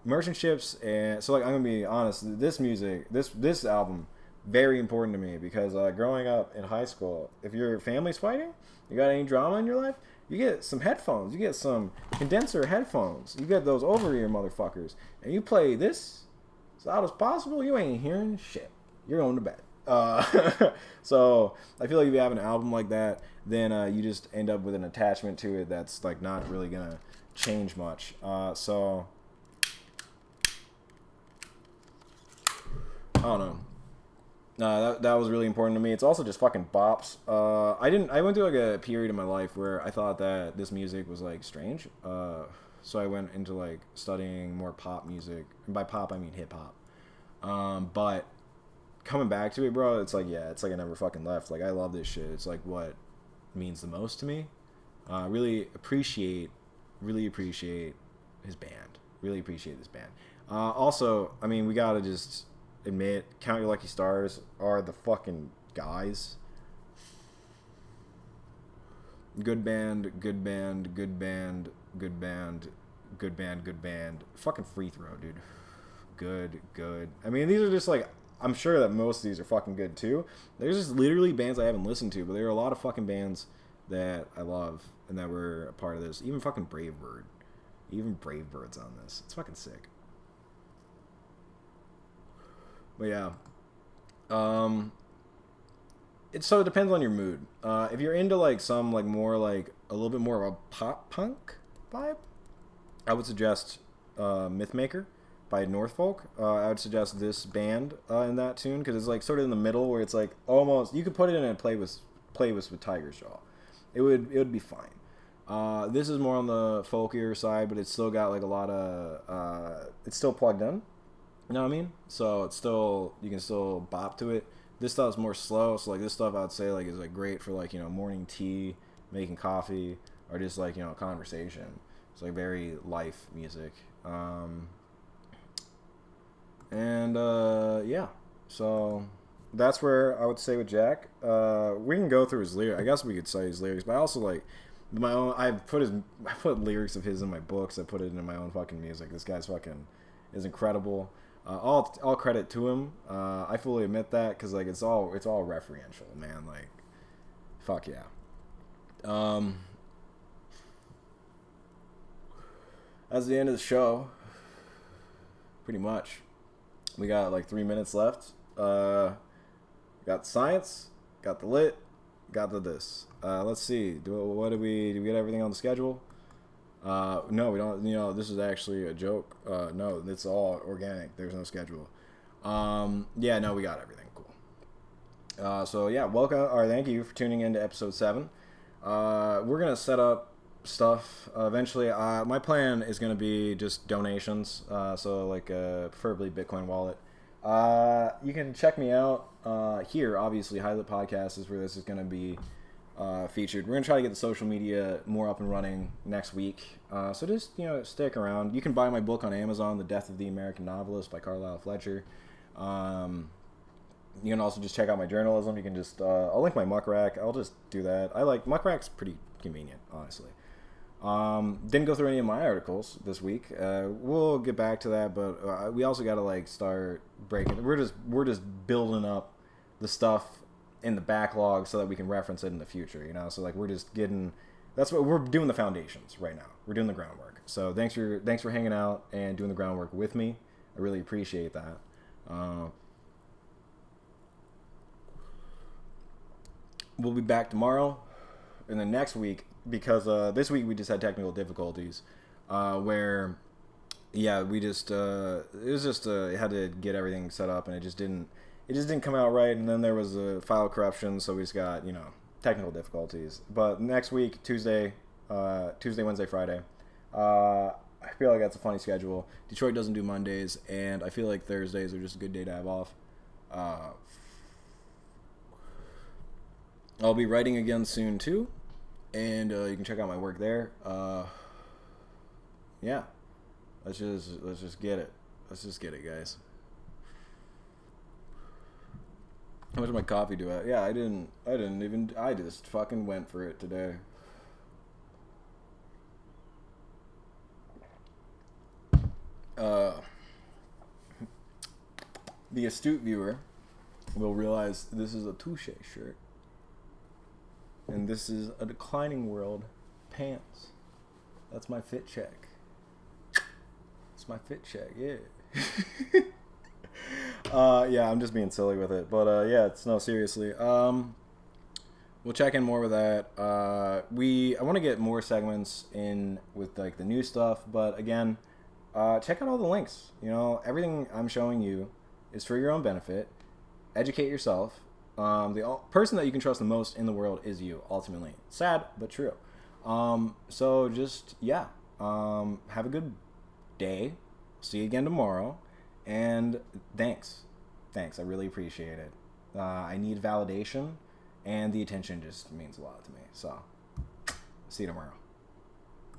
Merchant Ships, and so I'm gonna be honest. This music, this album, very important to me because growing up in high school, if your family's fighting, you got any drama in your life, you get some headphones, you get some condenser headphones, you get those over-ear motherfuckers, and you play this as loud as possible. You ain't hearing shit. You're going to bed. So I feel like if you have an album like that, then you just end up with an attachment to it that's like not really gonna change much. So don't know. That was really important to me. It's also just fucking bops. I went through like a period in my life where I thought that this music was like strange. So I went into like studying more pop music, and by pop I mean hip hop. But coming back to it, bro, it's like it's like I never fucking left. Like I love this shit. It's like what means the most to me. Really appreciate his band. Really appreciate this band. Also, I mean, we gotta just admit, Count Your Lucky Stars are the fucking guys. Good band, good band, good band, good band, good band, good band. Fucking Free Throw, dude. Good. I mean, these are just like, I'm sure that most of these are fucking good too. There's just literally bands I haven't listened to, but there are a lot of fucking bands that I love and that were a part of this. Even fucking Brave Bird. Even Brave Bird's on this. It's fucking sick. But yeah. It depends on your mood. If you're into like some like more like a little bit more of a pop punk vibe, I would suggest Mythmaker by Northfolk. I would suggest this band in that tune because it's like sort of in the middle where it's like almost you could put it in a playlist with Tiger's Jaw. It would be fine. This is more on the folkier side, but it's still got like a lot of it's still plugged in. You know what I mean? So it's still, you can still bop to it. This stuff's more slow, so like this stuff I'd say like is like great for like, you know, morning tea, making coffee, or just like, you know, conversation. It's like very life music. Yeah. So that's where I would say with Jack. We can go through his lyrics. I guess we could say his lyrics, but I also like my own. I put lyrics of his in my books. I put it in my own fucking music. This guy's fucking is incredible. All credit to him. I fully admit that because like it's all referential, man. Like, fuck yeah. That's the end of the show. Pretty much. We got like 3 minutes left. Got the science, got the lit, got the this. Let's see. Do we get everything on the schedule? No, we don't. You know, this is actually a joke. No, it's all organic. There's no schedule. Yeah, no, we got everything. Cool. So yeah, welcome, or thank you for tuning in to episode 7. We're gonna set up stuff eventually. My plan is gonna be just donations. So like preferably Bitcoin wallet. You can check me out here. Obviously, High Lit Podcast is where this is gonna be featured. We're gonna try to get the social media more up and running next week. So just, you know, stick around. You can buy my book on Amazon, The Death of the American Novelist by Karhlyle Fletcher. You can also just check out my journalism. You can just I'll link my muck rack. I'll just do that. I like muck rack's pretty convenient, honestly. Didn't go through any of my articles this week. We'll get back to that, but we also got to like start breaking. We're just building up the stuff in the backlog so that we can reference it in the future, you know. So like we're just getting, that's what we're doing, the foundations right now. We're doing the groundwork. So thanks for hanging out and doing the groundwork with me. I really appreciate that. We'll be back tomorrow and then next week, because this week we just had technical difficulties where we just had to get everything set up and it just didn't come out right, and then there was a file corruption, so we just got, you know, technical difficulties. But next week, Tuesday, Wednesday, Friday, I feel like that's a funny schedule. Detroit doesn't do Mondays, and I feel like Thursdays are just a good day to have off. I'll be writing again soon too, and you can check out my work there. Yeah, let's just get it. Let's just get it, guys. How much did my coffee do? Yeah, I just fucking went for it today. The astute viewer will realize this is a Touche shirt. And this is a Declining World pants. That's my fit check. It's my fit check, yeah. Yeah, I'm just being silly with it. But yeah, it's no, seriously. We'll check in more with that. I want to get more segments in with like the new stuff, but again, check out all the links. You know, everything I'm showing you is for your own benefit. Educate yourself. The person that you can trust the most in the world is you, ultimately. Sad, but true. So just, yeah. Have a good day. See you again tomorrow. And thanks. I really appreciate it. I need validation, and the attention just means a lot to me. So, see you tomorrow.